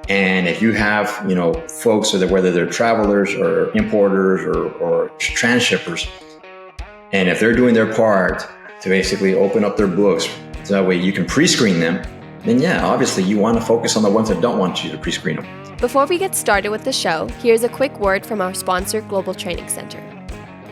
And if you have, folks, whether they're travelers or importers or transshippers, and if they're doing their part to basically open up their books, so that way you can pre-screen them, then yeah, obviously you want to focus on the ones that don't want you to pre-screen them. Before we get started with the show, here's a quick word from our sponsor, Global Training Center.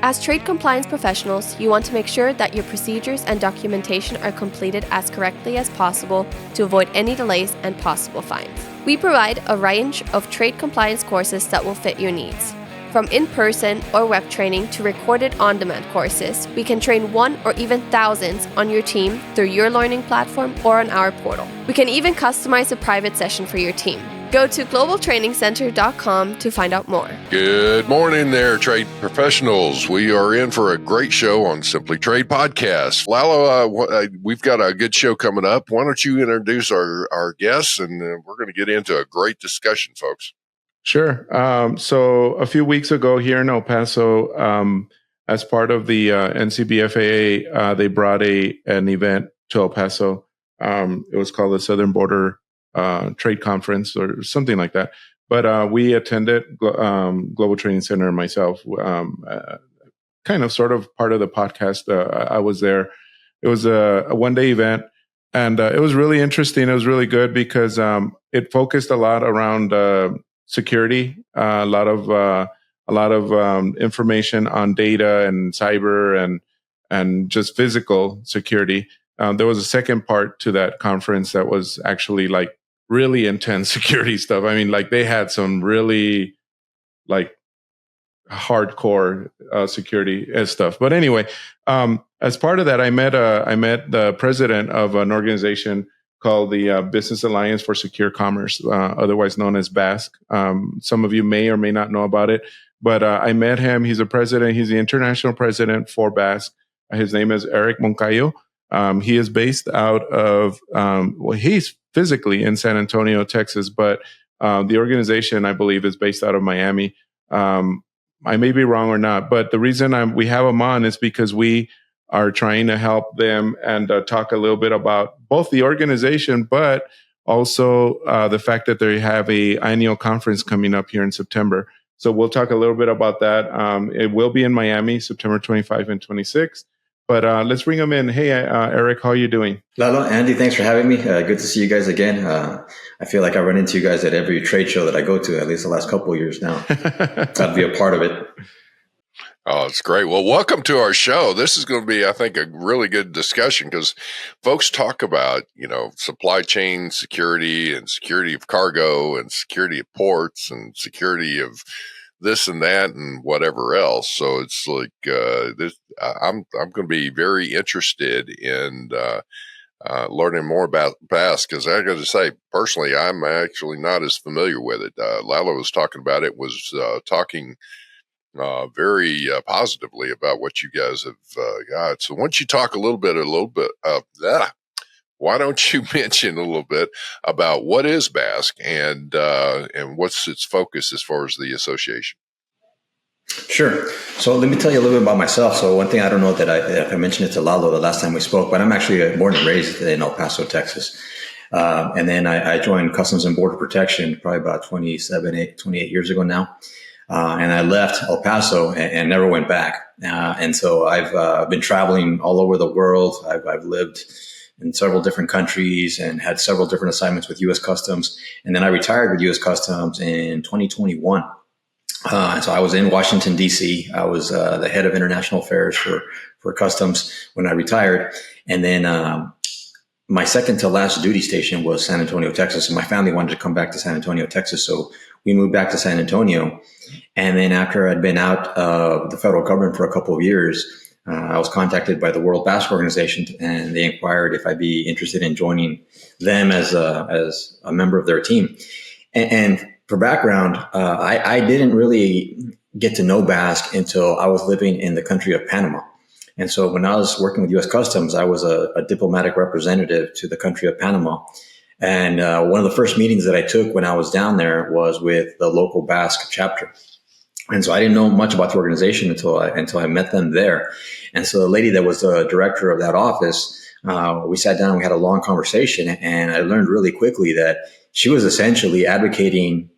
As trade compliance professionals, you want to make sure that your procedures and documentation are completed as correctly as possible to avoid any delays and possible fines. We provide a range of trade compliance courses that will fit your needs. From in-person or web training to recorded on-demand courses, we can train one or even thousands on your team through your learning platform or on our portal. We can even customize a private session for your team. Go to globaltrainingcenter.com to find out more. Good morning there, trade professionals. We are in for a great show on SimplyTrade podcast. Lalo, we've got a good show coming up. Why don't you introduce our guests, and we're going to get into a great discussion, folks. Sure. So a few weeks ago here in El Paso, as part of the NCBFAA, they brought an event to El Paso. It was called the Southern Border Trade Conference or something like that. But we attended Global Training Center and myself, kind of sort of part of the podcast. I was there. It was a one-day event, and it was really interesting. It was really good because it focused a lot around security, a lot of information on data and cyber and just physical security. There was a second part to that conference that was actually like really intense security stuff. I mean, like they had some really like hardcore security stuff. But anyway, as part of that, I met the president of an organization called the Business Alliance for Secure Commerce, otherwise known as BASC. Some of you may or may not know about it, but I met him. He's a president. He's the international president for BASC. His name is Erik Moncayo. He is based out of, he's physically in San Antonio, Texas, but the organization, I believe, is based out of Miami. I may be wrong or not, but the reason we have him on is because we are trying to help them and talk a little bit about both the organization, but also the fact that they have a annual conference coming up here in September. So we'll talk a little bit about that. It will be in Miami, September 25 and 26. But let's bring them in. Hey, Erik, how are you doing? Lalo, Andy, thanks for having me. Good to see you guys again. I feel like I run into you guys at every trade show that I go to, at least the last couple of years now. I'd be a part of it. Oh, it's great. Well, welcome to our show. This is going to be, I think, a really good discussion because folks talk about, supply chain security and security of cargo and security of ports and security of this and that and whatever else. So it's like I'm going to be very interested in learning more about BASC because I got to say, personally, I'm actually not as familiar with it. Lalo was talking about it, was talking very positively about what you guys have got. So once you talk a little bit of that, why don't you mention a little bit about what is BASC and what's its focus as far as the association? Sure. So let me tell you a little bit about myself. So one thing I don't know if I mentioned it to Lalo the last time we spoke, but I'm actually born and raised in El Paso, Texas. And then I joined Customs and Border Protection probably about 28 years ago now. And I left El Paso and never went back. And so I've been traveling all over the world. I've lived in several different countries and had several different assignments with U.S. Customs. And then I retired with U.S. Customs in 2021. So I was in Washington, D.C. I was the head of international affairs for Customs when I retired. And then my second to last duty station was San Antonio, Texas. And my family wanted to come back to San Antonio, Texas. So we moved back to San Antonio. And then after I'd been out of the federal government for a couple of years, I was contacted by the World BASC Organization, and they inquired if I'd be interested in joining them as a member of their team. And for background, I didn't really get to know BASC until I was living in the country of Panama. And so when I was working with U.S. Customs, I was a diplomatic representative to the country of Panama. And one of the first meetings that I took when I was down there was with the local BASC chapter. And so I didn't know much about the organization until I met them there. And so the lady that was the director of that office we sat down and we had a long conversation, and I learned really quickly that she was essentially advocating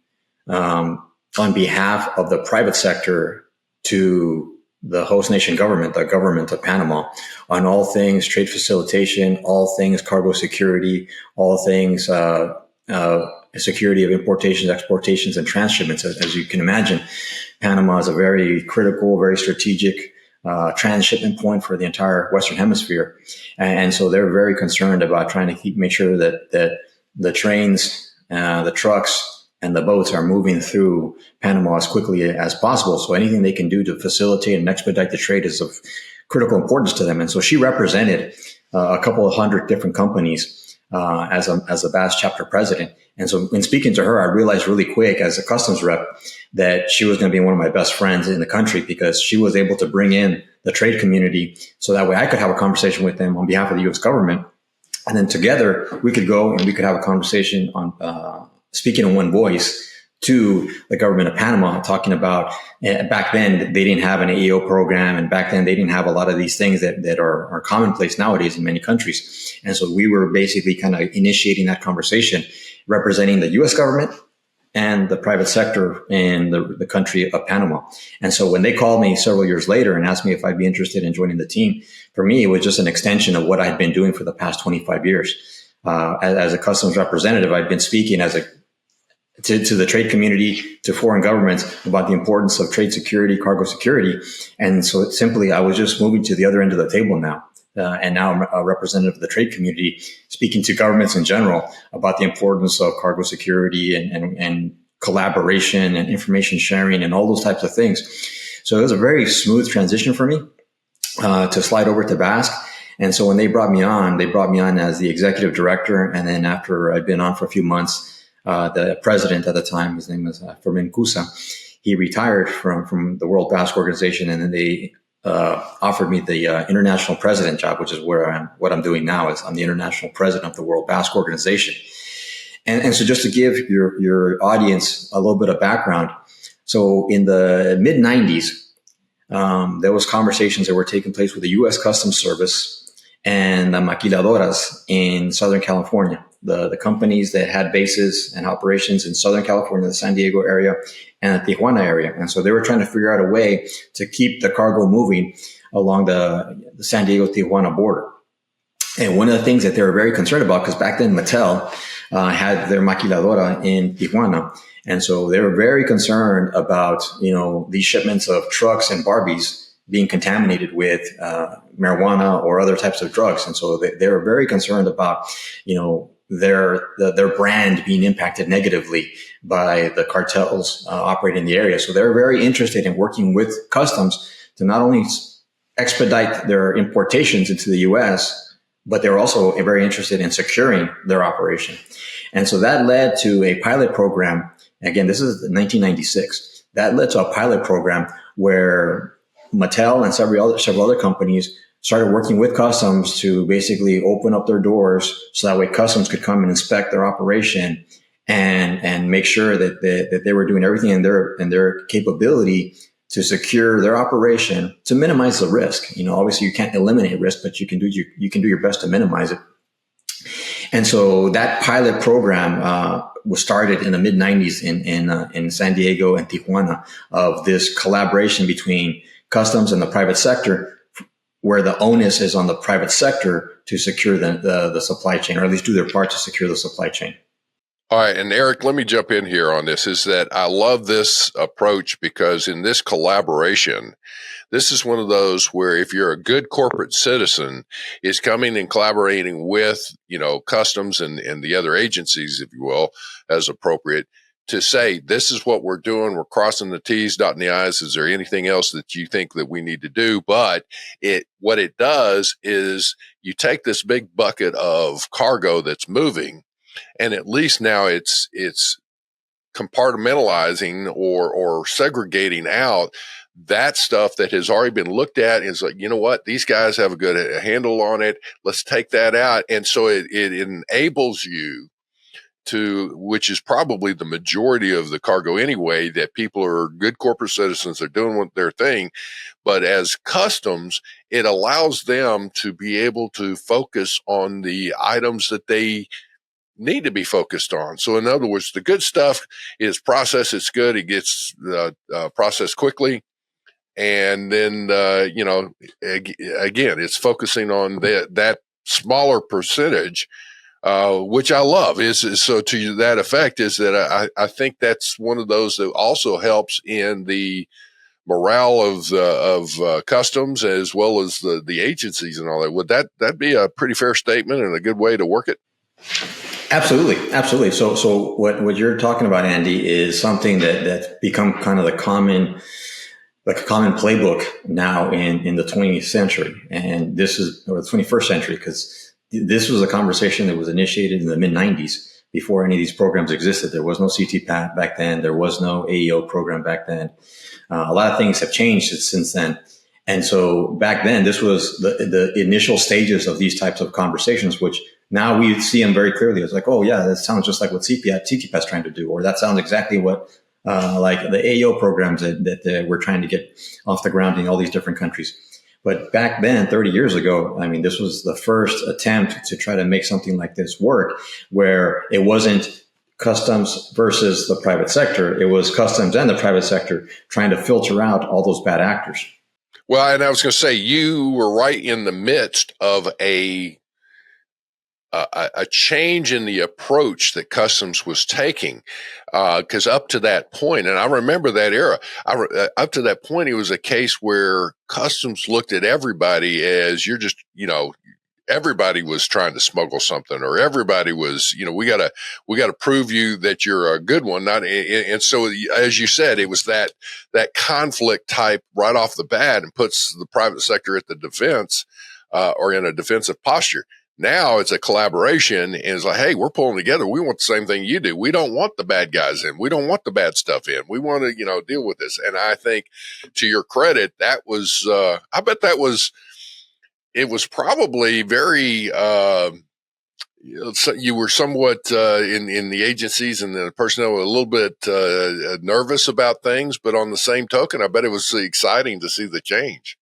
on behalf of the private sector to the host nation government, the government of Panama, on all things trade facilitation, all things cargo security, all things security of importations, exportations, and transshipments. As you can imagine, Panama is a very critical, very strategic transshipment point for the entire Western Hemisphere. And so they're very concerned about trying to make sure that the trains, the trucks, and the boats are moving through Panama as quickly as possible. So anything they can do to facilitate and expedite the trade is of critical importance to them. And so she represented a couple of hundred different companies as a BASC chapter president. And so in speaking to her, I realized really quick as a customs rep that she was going to be one of my best friends in the country, because she was able to bring in the trade community so that way I could have a conversation with them on behalf of the U.S. government. And then together we could go and we could have a conversation on speaking in one voice to the government of Panama, talking about back then they didn't have an AEO program, and back then they didn't have a lot of these things that are commonplace nowadays in many countries. And so we were basically kind of initiating that conversation, representing the U.S. government and the private sector in the country of Panama. And so when they called me several years later and asked me if I'd be interested in joining the team, for me, it was just an extension of what I'd been doing for the past 25 years. As a customs representative, I'd been speaking to the trade community, to foreign governments about the importance of trade security, cargo security. And so simply, I was just moving to the other end of the table now. And now I'm a representative of the trade community, speaking to governments in general about the importance of cargo security and collaboration and information sharing and all those types of things. So it was a very smooth transition for me to slide over to BASC. And so when they brought me on as the executive director. And then after I'd been on for a few months, the president at the time, his name was Fermin Kusa, he retired from the World BASC Organization, and then they offered me the international president job, which is what I'm doing now. Is I'm the international president of the World BASC Organization. And so just to give your audience a little bit of background, so in the mid 90s, there was conversations that were taking place with the U.S. Customs Service and the maquiladoras in Southern California, the companies that had bases and operations in Southern California, the San Diego area, and the Tijuana area. And so they were trying to figure out a way to keep the cargo moving along the San Diego-Tijuana border. And one of the things that they were very concerned about, because back then Mattel had their maquiladora in Tijuana. And so they were very concerned about, these shipments of trucks and Barbies being contaminated with marijuana or other types of drugs. And so they were very concerned about, their brand being impacted negatively by the cartels operating in the area. So they're very interested in working with customs to not only expedite their importations into the U.S., but they're also very interested in securing their operation. And so that led to a pilot program. Again, this is 1996. That led to a pilot program where Mattel and several other companies started working with customs to basically open up their doors so that way customs could come and inspect their operation and make sure that they were doing everything in their capability to secure their operation to minimize the risk. Obviously you can't eliminate risk, but you can do your best to minimize it. And so that pilot program was started in the mid 90s in San Diego and Tijuana, of this collaboration between customs and the private sector, where the onus is on the private sector to secure the supply chain, or at least do their part to secure the supply chain. All right. And Erik, let me jump in here on this, is that I love this approach, because in this collaboration, this is one of those where if you're a good corporate citizen, is coming and collaborating with, customs and the other agencies, if you will, as appropriate, to say, this is what we're doing. We're crossing the T's, dotting the I's. Is there anything else that you think that we need to do? But what it does is you take this big bucket of cargo that's moving, and at least now it's compartmentalizing or segregating out that stuff that has already been looked at. Is like, you know what? These guys have a good handle on it. Let's take that out. And so it enables you to, which is probably the majority of the cargo anyway, that people are good corporate citizens, they're doing their thing. But as customs, it allows them to be able to focus on the items that they need to be focused on. So in other words, the good stuff is processed. It's good. It gets processed quickly. And then, again, it's focusing on that smaller percentage, which I love is so to that effect is that I think that's one of those that also helps in the morale of customs as well as the agencies and all that. Would that be a pretty fair statement and a good way to work it? Absolutely. So what you're talking about, Andy, is something that's become kind of a common playbook now in the 20th century, and or the 21st century, because this was a conversation that was initiated in the mid 90s before any of these programs existed. There was no CTPAT back then. There was no AEO program back then. A lot of things have changed since then. And so back then, this was the initial stages of these types of conversations, which now we see them very clearly. It's like, oh yeah, that sounds just like what CTPAT's trying to do, or that sounds exactly what like the AEO programs that we're trying to get off the ground in all these different countries. But back then, 30 years ago, I mean, this was the first attempt to try to make something like this work, where it wasn't customs versus the private sector. It was customs and the private sector trying to filter out all those bad actors. Well, and I was going to say, you were right in the midst of a change in the approach that customs was taking, because up to that point, and I remember that era, up to that point, it was a case where customs looked at everybody as you're just, everybody was trying to smuggle something, or everybody was, we got to prove you that you're a good one. And so, as you said, it was that conflict type right off the bat, and puts the private sector at the defense, or in a defensive posture. Now it's a collaboration, and it's like, hey, we're pulling together. We want the same thing you do. We don't want the bad guys in. We don't want the bad stuff in. We want to, deal with this. And I think, to your credit, that was, I bet it was probably very, you were somewhat in the agencies and the personnel were a little bit nervous about things, but on the same token, I bet it was exciting to see the change.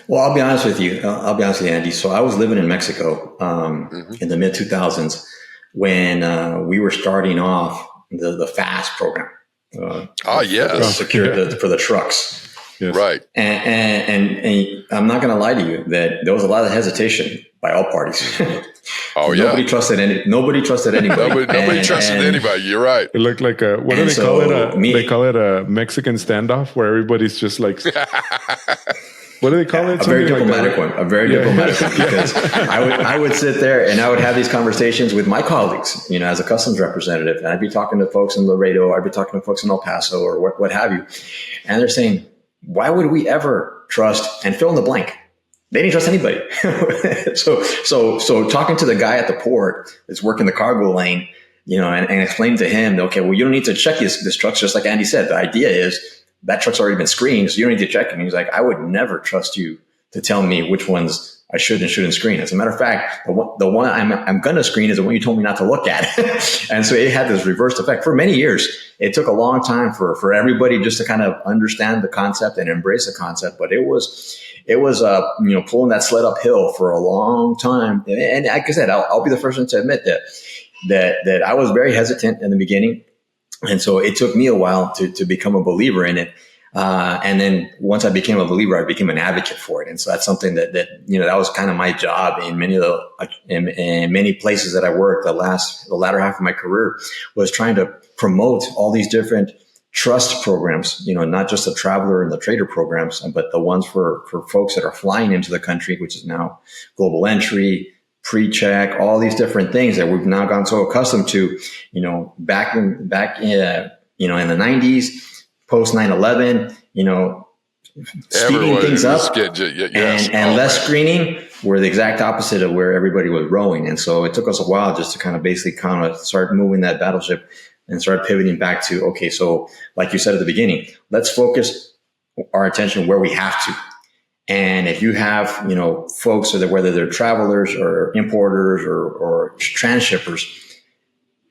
Well, I'll be honest with you, Andy. So I was living in Mexico in the mid 2000s when we were starting off the FAST program. For the trucks. Yes. Right. And I'm not going to lie to you that there was a lot of hesitation by all parties. Nobody trusted anybody. Nobody trusted anybody. You're right. It looked like what do they call it? They call it a Mexican standoff, where everybody's just like, what do they call it? A very diplomatic one. Because I would sit there and I would have these conversations with my colleagues, as a customs representative, and I'd be talking to folks in Laredo, I'd be talking to folks in El Paso, or what have you, and they're saying, why would we ever trust, and fill in the blank? They didn't trust anybody. So talking to the guy at the port that's working the cargo lane, and explaining to him, okay, well, you don't need to check this truck. Just like Andy said, the idea is that truck's already been screened, so you don't need to check it. And he's like, I would never trust you to tell me which ones I should and shouldn't screen. As a matter of fact, the one I'm going to screen is the one you told me not to look at. And so it had this reversed effect. For many years, it took a long time for everybody just to kind of understand the concept and embrace the concept. But it was pulling that sled uphill for a long time. And like I said, I'll be the first one to admit that I was very hesitant in the beginning. And so it took me a while to become a believer in it. And then once I became a believer, I became an advocate for it. And so that's something that was kind of my job in many places that I worked. The latter half of my career was trying to promote all these different trust programs, not just the traveler and the trader programs, but the ones for folks that are flying into the country, which is now global entry, pre-check, all these different things that we've now gotten so accustomed to, back in the 90s, post 9/11, speeding things up and less screening were the exact opposite of where everybody was rowing. And so it took us a while just to kind of start moving that battleship and start pivoting back to, okay, so like you said at the beginning, let's focus our attention where we have to. And if you have, folks, whether they're travelers or importers or transshippers,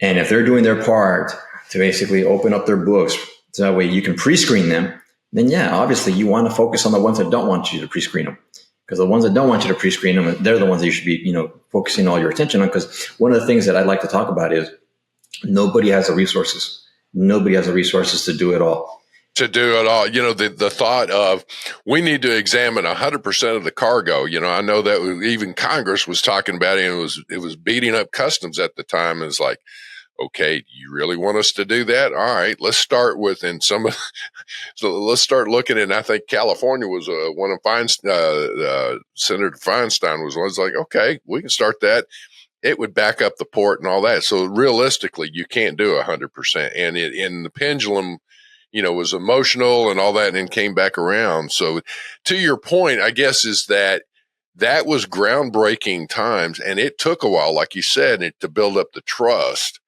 and if they're doing their part to basically open up their books so that way you can pre-screen them, then yeah, obviously you want to focus on the ones that don't want you to pre-screen them. Because the ones that don't want you to pre-screen them, they're the ones that you should be, focusing all your attention on. Because one of the things that I'd like to talk about is nobody has the resources. Nobody has the resources to do it all. The thought of we need to examine 100% of the cargo. I know that even Congress was talking about it, and it was beating up customs at the time. And it's like, okay, you really want us to do that? All right, let's start with so let's start looking at. I think California was one of Senator Feinstein was like, okay, we can start that. It would back up the port and all that. So realistically, you can't do 100%. And in the pendulum, was emotional and all that, and then came back around. So to your point, I guess, is that was groundbreaking times, and it took a while, like you said, to build up the trust.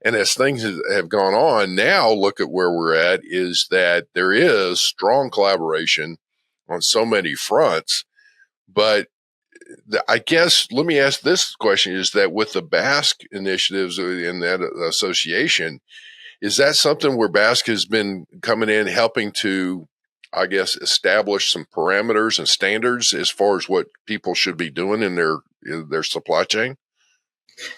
And as things have gone on, now look at where we're at, is that there is strong collaboration on so many fronts. But I guess, let me ask this question, is that with the BASC initiatives in that association, is that something where BASC has been coming in helping to, I guess, establish some parameters and standards as far as what people should be doing in their supply chain?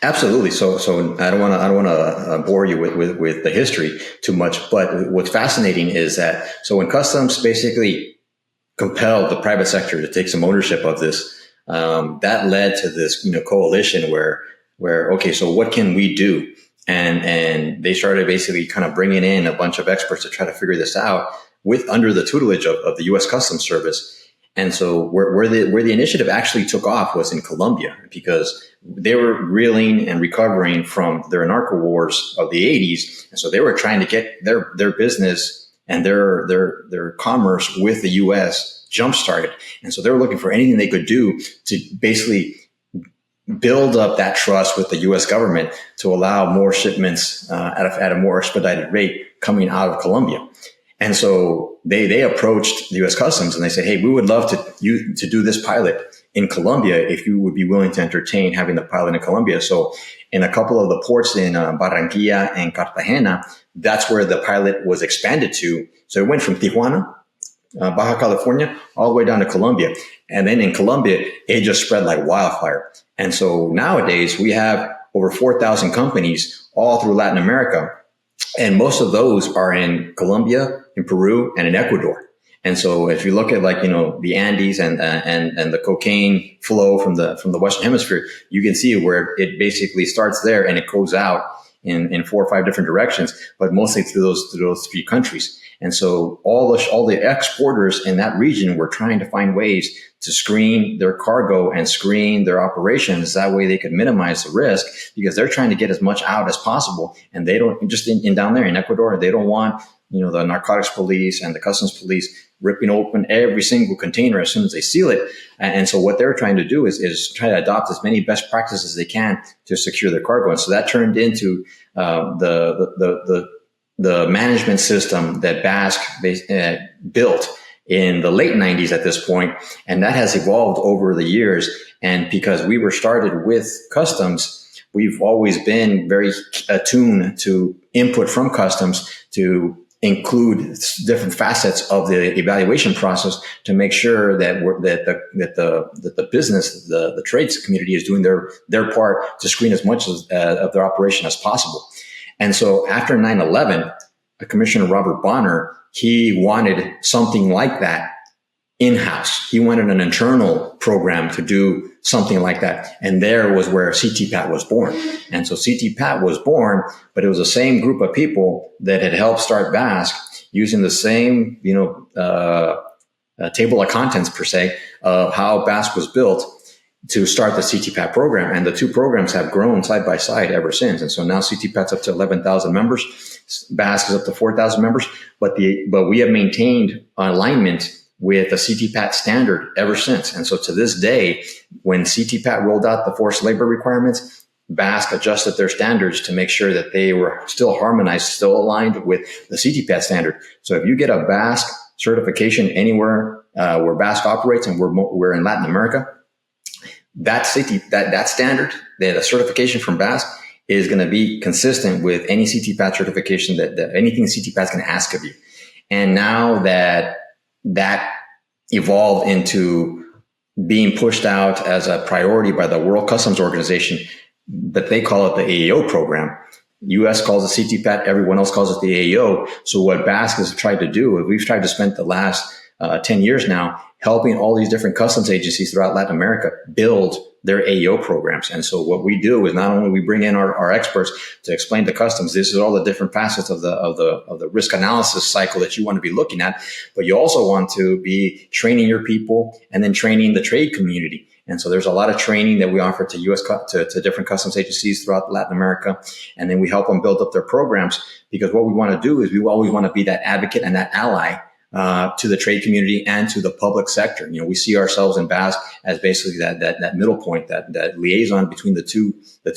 Absolutely. So I don't want to bore you with the history too much, but what's fascinating is that when customs basically compelled the private sector to take some ownership of this, that led to this coalition where okay, so what can we do? And they started basically kind of bringing in a bunch of experts to try to figure this out under the tutelage of the U.S. Customs Service. And so where the initiative actually took off was in Colombia, because they were reeling and recovering from their narco wars of the 80s. And so they were trying to get their business and their commerce with the U.S. jump-started. And so they were looking for anything they could do to basically build up that trust with the U.S. government to allow more shipments at a more expedited rate coming out of Colombia. And so they approached the U.S. Customs and they said, hey, we would love to do this pilot in Colombia if you would be willing to entertain having the pilot in Colombia. So in a couple of the ports in Barranquilla and Cartagena, that's where the pilot was expanded to. So it went from Tijuana, Baja California, all the way down to Colombia. And then in Colombia, it just spread like wildfire. And so nowadays we have over 4,000 companies all through Latin America. And most of those are in Colombia, in Peru, and in Ecuador. And so if you look at the Andes and the cocaine flow from the Western Hemisphere, you can see where it basically starts there and it goes out in 4 or 5 different directions, but mostly through those 3 countries. And so all the exporters in that region were trying to find ways to screen their cargo and screen their operations. That way they could minimize the risk, because they're trying to get as much out as possible. And they don't, just in down there in Ecuador, they don't want, the narcotics police and the customs police ripping open every single container as soon as they seal it. And so what they're trying to do is try to adopt as many best practices as they can to secure their cargo. And so that turned into the management system that BASC built in the late 90s at this point. And that has evolved over the years. And because we were started with customs, we've always been very attuned to input from customs to include different facets of the evaluation process to make sure that the business, the trades community is doing their part to screen as much of their operation as possible. And so after 9/11, Commissioner Robert Bonner, he wanted something like that in-house. He wanted an internal program to do something like that. And there was where CTPAT was born. And so CTPAT was born, but it was the same group of people that had helped start BASC using the same, table of contents per se of how BASC was built to start the CTPAT program. And the 2 programs have grown side by side ever since. And so now CTPAT's up to 11,000 members. BASC is up to 4,000 members, but we have maintained alignment with the CTPAT standard ever since. And so to this day, when CTPAT rolled out the forced labor requirements, BASC adjusted their standards to make sure that they were still harmonized, still aligned with the CTPAT standard. So if you get a BASC certification anywhere where BASC operates, and we're in Latin America, that standard, the certification from BASC, is going to be consistent with any CTPAT certification that anything CTPAT can ask of you. And now that evolved into being pushed out as a priority by the World Customs Organization, but they call it the AEO program. US calls it CTPAT, everyone else calls it the AEO. So what BASC has tried to do is we've tried to spend the last 10 years now helping all these different customs agencies throughout Latin America build their AEO programs. And so what we do is not only we bring in our experts to explain to customs, this is all the different facets of the risk analysis cycle that you want to be looking at, but you also want to be training your people and then training the trade community. And so there's a lot of training that we offer to to different customs agencies throughout Latin America. And then we help them build up their programs, because what we want to do is we always want to be that advocate and that ally to the trade community and to the public sector. You know, we see ourselves in BASC as basically that middle point, that liaison between the two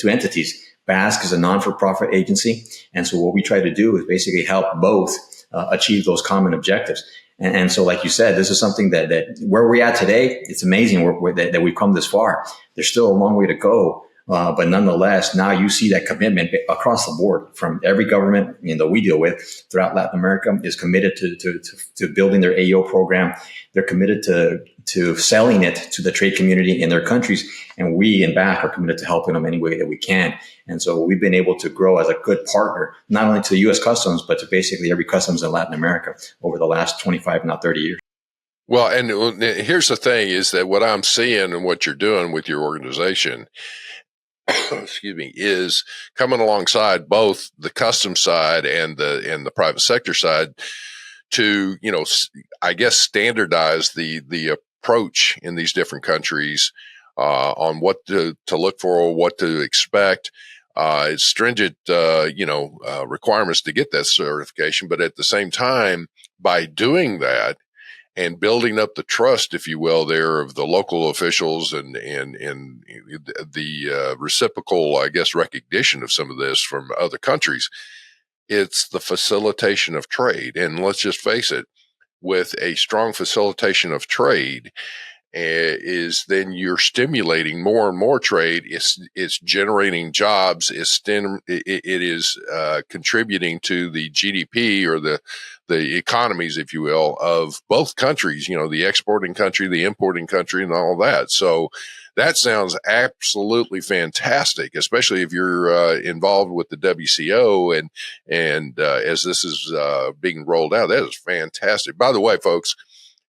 entities. BASC is a non-for-profit agency. And so what we try to do is basically help both achieve those common objectives. And so, like you said, this is something that where we're at today, it's amazing that we've come this far. There's still a long way to go. But nonetheless, now you see that commitment across the board from every government that we deal with throughout Latin America is committed to building their AEO program. They're committed to selling it to the trade community in their countries. And we in BASC are committed to helping them any way that we can. And so we've been able to grow as a good partner, not only to the U.S. Customs, but to basically every customs in Latin America over the last 25, now 30 years. Well, and here's the thing is that what I'm seeing and what you're doing with your organization excuse me, is coming alongside both the customs side and the private sector side to, I guess, standardize the approach in these different countries on what to look for, what to expect. It's stringent, requirements to get that certification, but at the same time, by doing that, and building up the trust, if you will, there of the local officials and the reciprocal, I guess, recognition of some of this from other countries, it's the facilitation of trade. And let's just face it, with a strong facilitation of trade, is then you're stimulating more and more trade. It's generating jobs. It is contributing to the GDP or the economies, if you will, of both countries. The exporting country, the importing country, and all that. So that sounds absolutely fantastic, especially if you're involved with the WCO and as this is being rolled out. That is fantastic. By the way, folks,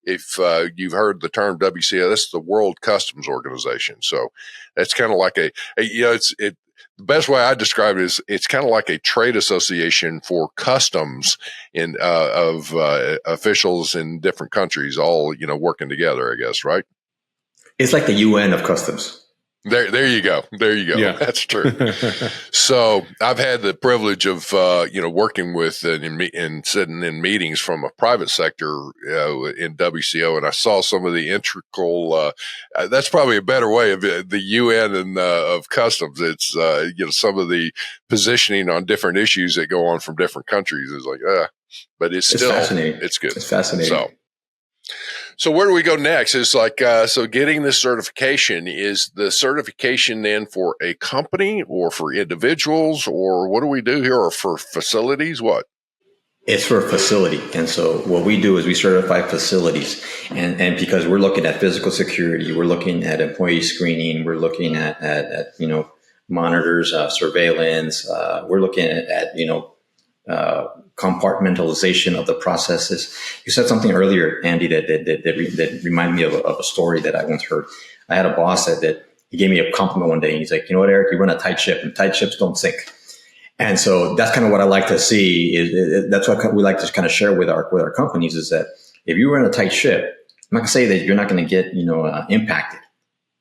if you've heard the term WCO, that's the World Customs Organization. So that's kind of like the best way I describe it is it's kind of like a trade association for customs of officials in different countries, all working together, I guess, right? It's like the UN of customs. There you go. Yeah. That's true. So I've had the privilege of, working with and sitting in meetings from a private sector in WCO, and I saw some of the integral. That's probably a better way of the UN and of customs. It's some of the positioning on different issues that go on from different countries is like, but it's still fascinating. It's good. It's fascinating. So where do we go next? It's like, so getting this certification, is the certification then for a company or for individuals, or what do we do here, or for facilities? What? It's for a facility. And so what we do is we certify facilities. And because we're looking at physical security, we're looking at employee screening, we're looking at monitors, surveillance, we're looking at compartmentalization of the processes. You said something earlier, Andy, that reminded me of a story that I once heard. I had a boss that he gave me a compliment one day, and he's like, "You know what, Eric, you run a tight ship, and tight ships don't sink." And so that's kind of what I like to see. That's what we like to kind of share with our companies, is that if you run a tight ship, I'm not going to say that you're not going to get impacted.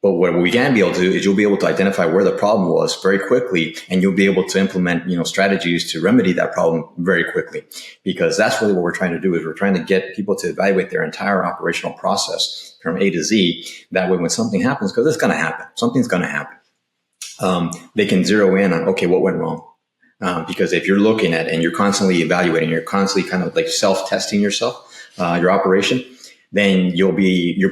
But what we can be able to do is you'll be able to identify where the problem was very quickly, and you'll be able to implement, strategies to remedy that problem very quickly. Because that's really what we're trying to do, is we're trying to get people to evaluate their entire operational process from A to Z. That way, when something happens, because it's going to happen, something's going to happen, they can zero in on, okay, what went wrong? Because if you're looking at and you're constantly evaluating, you're constantly kind of like self-testing yourself, your operation, then you're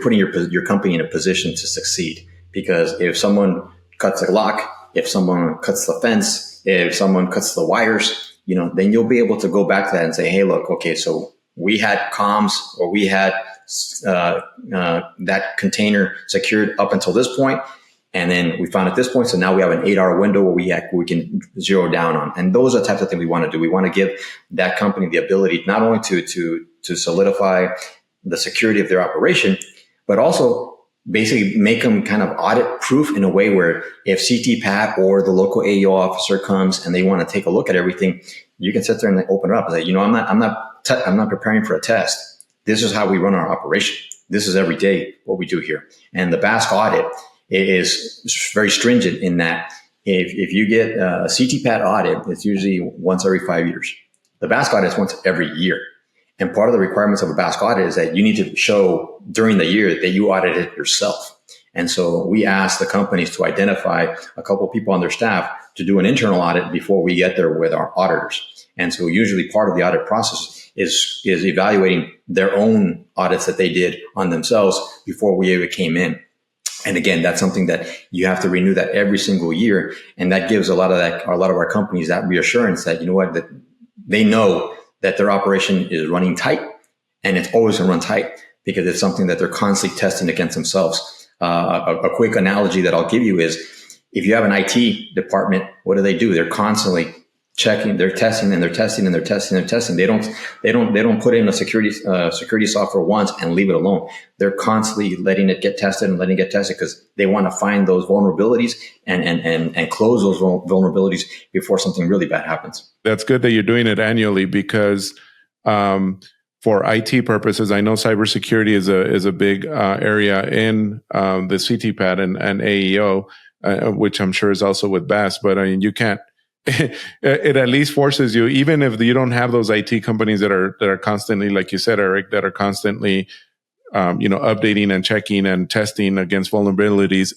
putting your company in a position to succeed. Because if someone cuts a lock, if someone cuts the fence, if someone cuts the wires, then you'll be able to go back to that and say, hey, look, okay, so we had comms, or we had that container secured up until this point. And then we found at this point, so now we have an 8-hour window where we can zero down on. And those are the types of things we want to do. We want to give that company the ability not only to solidify the security of their operation, but also basically make them kind of audit proof in a way where if CT-PAT or the local AEO officer comes and they want to take a look at everything, you can sit there and open it up and say, I'm not preparing for a test. This is how we run our operation. This is every day what we do here. And the BASC audit is very stringent in that if you get a CT-PAT audit, it's usually once every 5 years. The BASC audit is once every year. And part of the requirements of a BASC audit is that you need to show during the year that you audited yourself. And so we ask the companies to identify a couple of people on their staff to do an internal audit before we get there with our auditors. And so usually part of the audit process is evaluating their own audits that they did on themselves before we ever came in. And again, that's something that you have to renew that every single year. And that gives a lot of our companies that reassurance that, that they know that their operation is running tight and it's always going to run tight because it's something that they're constantly testing against themselves. A quick analogy that I'll give you is if you have an IT department, what do? They're constantly checking, they're testing and they're testing and they're testing and they're testing. They don't put in a security software once and leave it alone. They're constantly letting it get tested and letting it get tested because they want to find those vulnerabilities and close those vulnerabilities before something really bad happens. That's good that you're doing it annually because for IT purposes, I know cybersecurity is a big area in the CT-PAT and AEO, which I'm sure is also with BASC. But I mean, you can't. It at least forces you, even if you don't have those IT companies that are constantly, like you said, Erik, that are constantly, updating and checking and testing against vulnerabilities.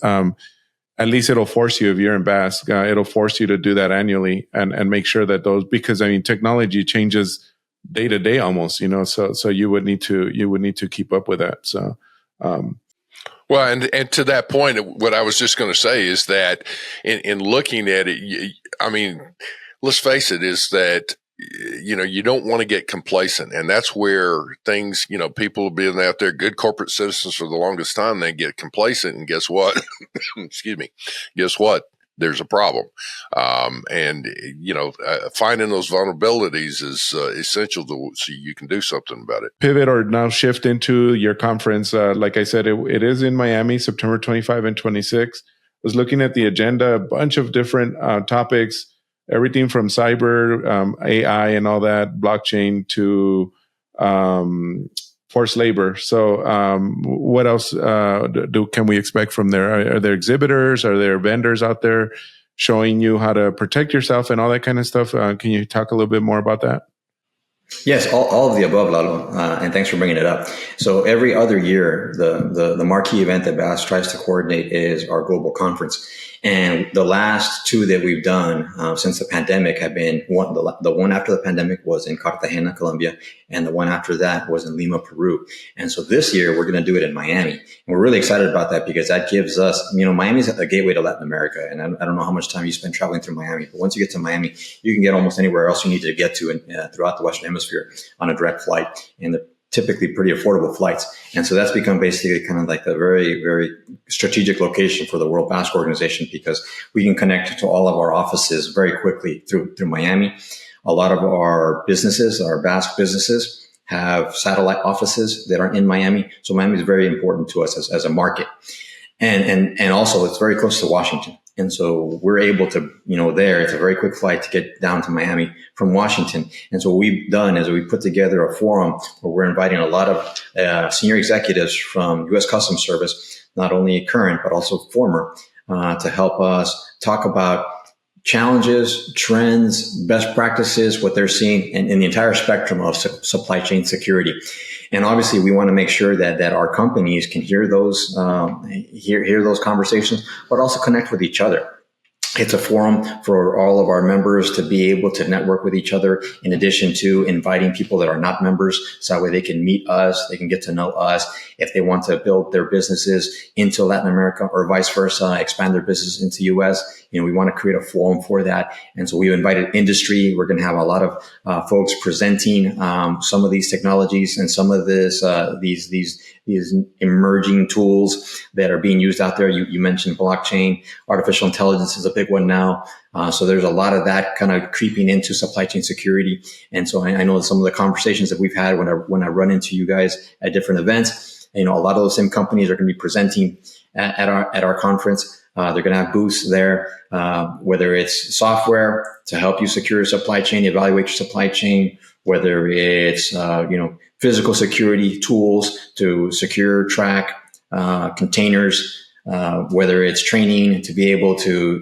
At least it'll force you, if you're in BASC, it'll force you to do that annually and make sure that those, because I mean, technology changes day to day almost, so you would need to keep up with that. So, well, and to that point, what I was just going to say is that in looking at it, I mean, let's face it, is that, you don't want to get complacent. And that's where things, people have been out there, good corporate citizens for the longest time, they get complacent. And guess what? Excuse me. Guess what? There's a problem. Finding those vulnerabilities is essential so you can do something about it. Pivot or now shift into your conference. Like I said, it is in Miami, September 25 and 26. I was looking at the agenda, a bunch of different topics, everything from cyber, AI and all that, blockchain to forced labor. So what else can we expect from there? Are there exhibitors? Are there vendors out there showing you how to protect yourself and all that kind of stuff? Can you talk a little bit more about that? Yes, all of the above, Lalo, and thanks for bringing it up. So every other year, the marquee event that BASC tries to coordinate is our global conference. And the last two that we've done since the pandemic have been the one after the pandemic was in Cartagena, Colombia, and the one after that was in Lima, Peru. And so this year we're going to do it in Miami. And we're really excited about that because that gives us, Miami's a gateway to Latin America. And I don't know how much time you spend traveling through Miami, but once you get to Miami, you can get almost anywhere else you need to get to throughout the Western Hemisphere on a direct flight. And they're typically pretty affordable flights. And so that's become basically kind of like a very, very strategic location for the World BASC Organization because we can connect to all of our offices very quickly through Miami. A lot of our businesses, our BASC businesses, have satellite offices that are in Miami. So Miami is very important to us as a market. And also it's very close to Washington. And so we're able to, there, it's a very quick flight to get down to Miami from Washington. And so what we've done is we put together a forum where we're inviting a lot of senior executives from U.S. Customs Service, not only current, but also former, to help us talk about challenges, trends, best practices, what they're seeing in the entire spectrum of supply chain security. And obviously, we want to make sure that our companies can hear those conversations, but also connect with each other. It's a forum for all of our members to be able to network with each other, in addition to inviting people that are not members, so that way they can meet us, they can get to know us. If they want to build their businesses into Latin America or vice versa, expand their business into U.S., we want to create a forum for that. And so we've invited industry. We're going to have a lot of folks presenting some of these technologies and some of these emerging tools that are being used out there. You mentioned blockchain, artificial intelligence is a big one now. So there's a lot of that kind of creeping into supply chain security. And so I know some of the conversations that we've had when I run into you guys at different events, a lot of those same companies are going to be presenting at our conference. They're going to have booths there, whether it's software to help you secure your supply chain, evaluate your supply chain, whether it's, physical security tools to secure, track, containers, whether it's training to be able to,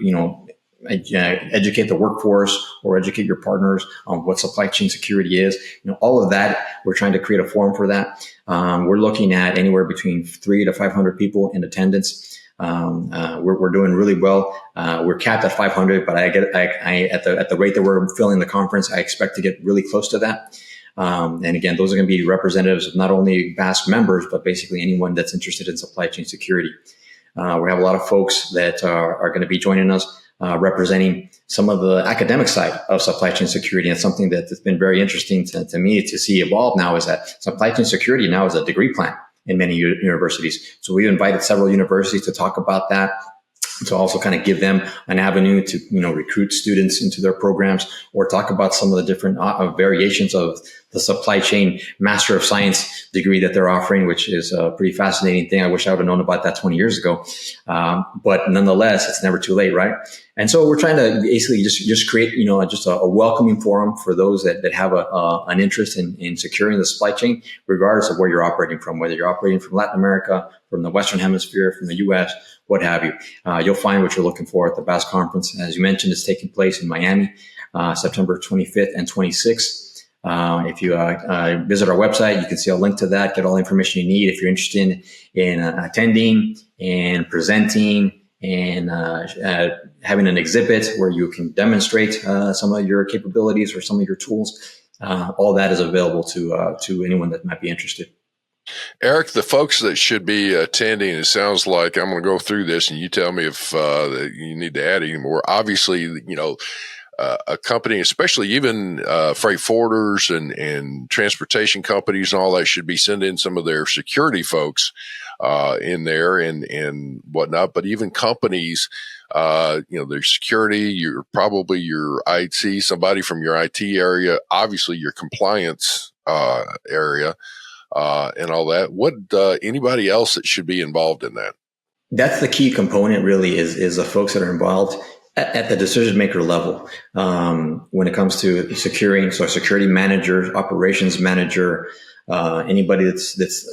educate the workforce or educate your partners on what supply chain security is. All of that, we're trying to create a forum for that. We're looking at anywhere between 300 to 500 people in attendance. We're doing really well. We're capped at 500, but at the rate that we're filling the conference, I expect to get really close to that. And again, those are going to be representatives of not only BASC members, but basically anyone that's interested in supply chain security. We have a lot of folks that are going to be joining us, representing some of the academic side of supply chain security. And something that has been very interesting to me to see evolve now is that supply chain security now is a degree plan in many universities. So we invited several universities to talk about that, to also kind of give them an avenue to, recruit students into their programs, or talk about some of the different variations of the supply chain Master of Science degree that they're offering, which is a pretty fascinating thing. I wish I would have known about that 20 years ago. But nonetheless, it's never too late, right? And so we're trying to basically just create, just a welcoming forum for those that have an interest in securing the supply chain, regardless of where you're operating from, whether you're operating from Latin America, from the Western Hemisphere, from the U.S., what have you. You'll find what you're looking for at the BASC conference. As you mentioned, it's taking place in Miami, September 25th and 26th. If you visit our website, you can see a link to that, get all the information you need. If you're interested in attending and presenting and having an exhibit where you can demonstrate some of your capabilities or some of your tools, all that is available to anyone that might be interested. Erik, the folks that should be attending, it sounds like I'm going to go through this and you tell me if you need to add any more. Obviously, a company, especially even freight forwarders and transportation companies and all that, should be sending some of their security folks in there and whatnot. But even companies, their security, your IT, somebody from your IT area, obviously your compliance area. And all that. What anybody else that should be involved in that? That's the key component, really, is the folks that are involved at the decision maker level when it comes to securing. So, a security manager, operations manager, anybody that's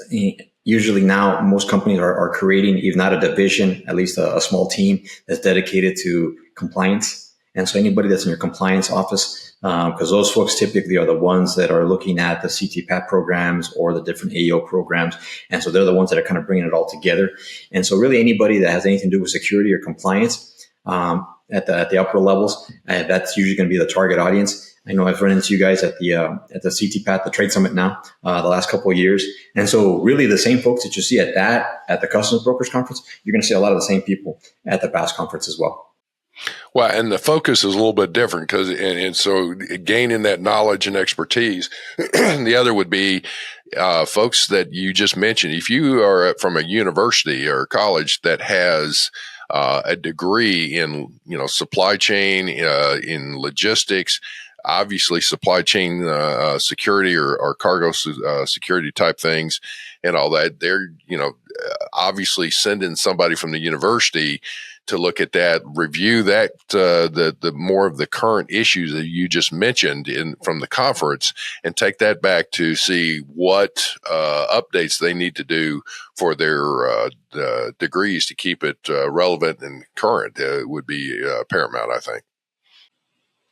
usually now most companies are creating, if not a division, at least a small team that's dedicated to compliance. And so anybody that's in your compliance office, because those folks typically are the ones that are looking at the CTPAT programs or the different AEO programs. And so they're the ones that are kind of bringing it all together. And so really anybody that has anything to do with security or compliance at the upper levels, that's usually going to be the target audience. I know I've run into you guys at the CTPAT, the Trade Summit now, the last couple of years. And so really the same folks that you see at the Customs Brokers Conference, you're going to see a lot of the same people at the BASC Conference as well. Well, and the focus is a little bit different because, and so gaining that knowledge and expertise. The other would be folks that you just mentioned. If you are from a university or college that has a degree in, supply chain, in logistics, obviously supply chain security or cargo security type things and all that, they're, obviously sending somebody from the university to look at that, review that, the more of the current issues that you just mentioned from the conference, and take that back to see what updates they need to do for their degrees to keep it relevant and current would be paramount, I think.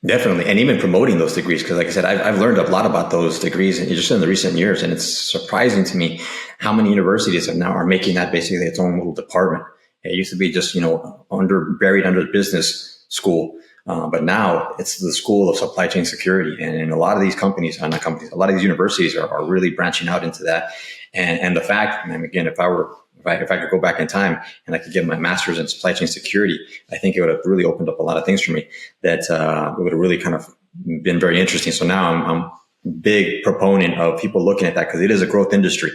Definitely. And even promoting those degrees, because like I said, I've learned a lot about those degrees just in the recent years. And it's surprising to me how many universities are making that basically its own little department. It used to be just, buried under the business school. But now it's the School of Supply Chain Security. And a lot of these companies, a lot of these universities are really branching out into that. And the fact, and again, if I were if I could go back in time and I could get my master's in supply chain security, I think it would have really opened up a lot of things for me that would have really kind of been very interesting. So now I'm big proponent of people looking at that because it is a growth industry.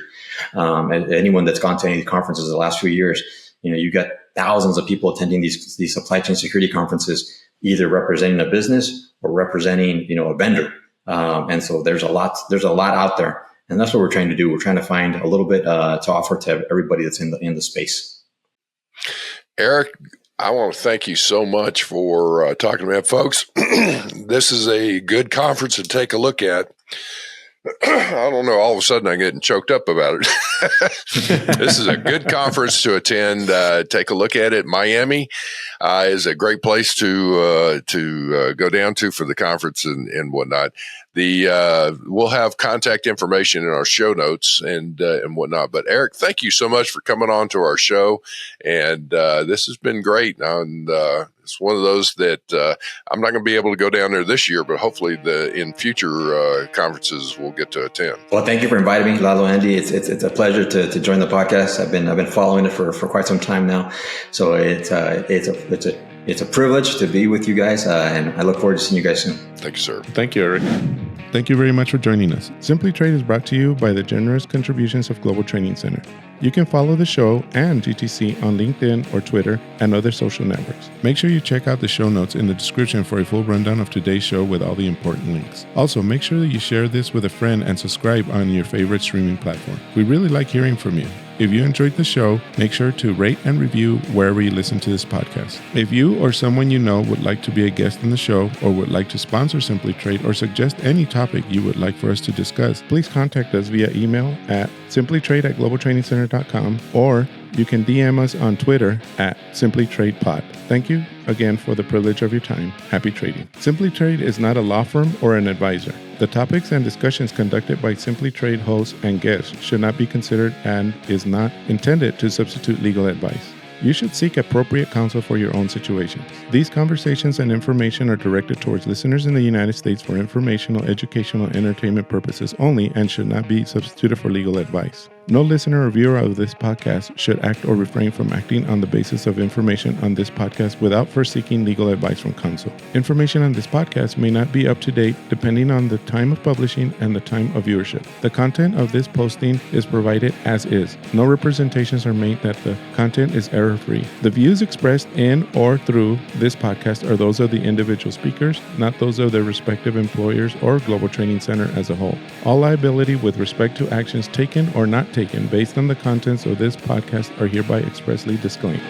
And anyone that's gone to any conferences the last few years, you got thousands of people attending these supply chain security conferences, either representing a business or representing, a vendor. And so there's a lot out there. And that's what we're trying to do. We're trying to find a little bit to offer to everybody that's in the space. Erik, I want to thank you so much for talking to me, folks. This is a good conference to take a look at. I don't know. All of a sudden, I'm getting choked up about it. This is a good conference to attend. Take a look at it. Miami is a great place to go down to for the conference and whatnot. We'll have contact information in our show notes and whatnot. But Erik, thank you so much for coming on to our show, and this has been great. And it's one of those that I'm not going to be able to go down there this year, but hopefully in future conferences we'll get to attend. Well, thank you for inviting me, Lalo, Andy. It's a pleasure to join the podcast. I've been following it for quite some time now, so it's a privilege to be with you guys, and I look forward to seeing you guys soon. Thank you, sir. Thank you, Erik. Thank you very much for joining us. SimplyTrade is brought to you by the generous contributions of Global Training Center. You can follow the show and GTC on LinkedIn or Twitter and other social networks. Make sure you check out the show notes in the description for a full rundown of today's show with all the important links. Also, make sure that you share this with a friend and subscribe on your favorite streaming platform. We really like hearing from you. If you enjoyed the show, make sure to rate and review wherever you listen to this podcast. If you or someone you know would like to be a guest on the show or would like to sponsor SimplyTrade or suggest any topic you would like for us to discuss, please contact us via email at simplytrade@globaltrainingcenter.com, or you can DM us on Twitter at SimplyTradePod. Thank you again for the privilege of your time. Happy trading. SimplyTrade is not a law firm or an advisor. The topics and discussions conducted by SimplyTrade hosts and guests should not be considered and is not intended to substitute legal advice. You should seek appropriate counsel for your own situations. These conversations and information are directed towards listeners in the United States for informational, educational, and entertainment purposes only and should not be substituted for legal advice. No listener or viewer of this podcast should act or refrain from acting on the basis of information on this podcast without first seeking legal advice from counsel. Information on this podcast may not be up to date depending on the time of publishing and the time of viewership. The content of this posting is provided as is. No representations are made that the content is error-free. The views expressed in or through this podcast are those of the individual speakers, not those of their respective employers or Global Training Center as a whole. All liability with respect to actions taken or not taken based on the contents of this podcast are hereby expressly disclaimed.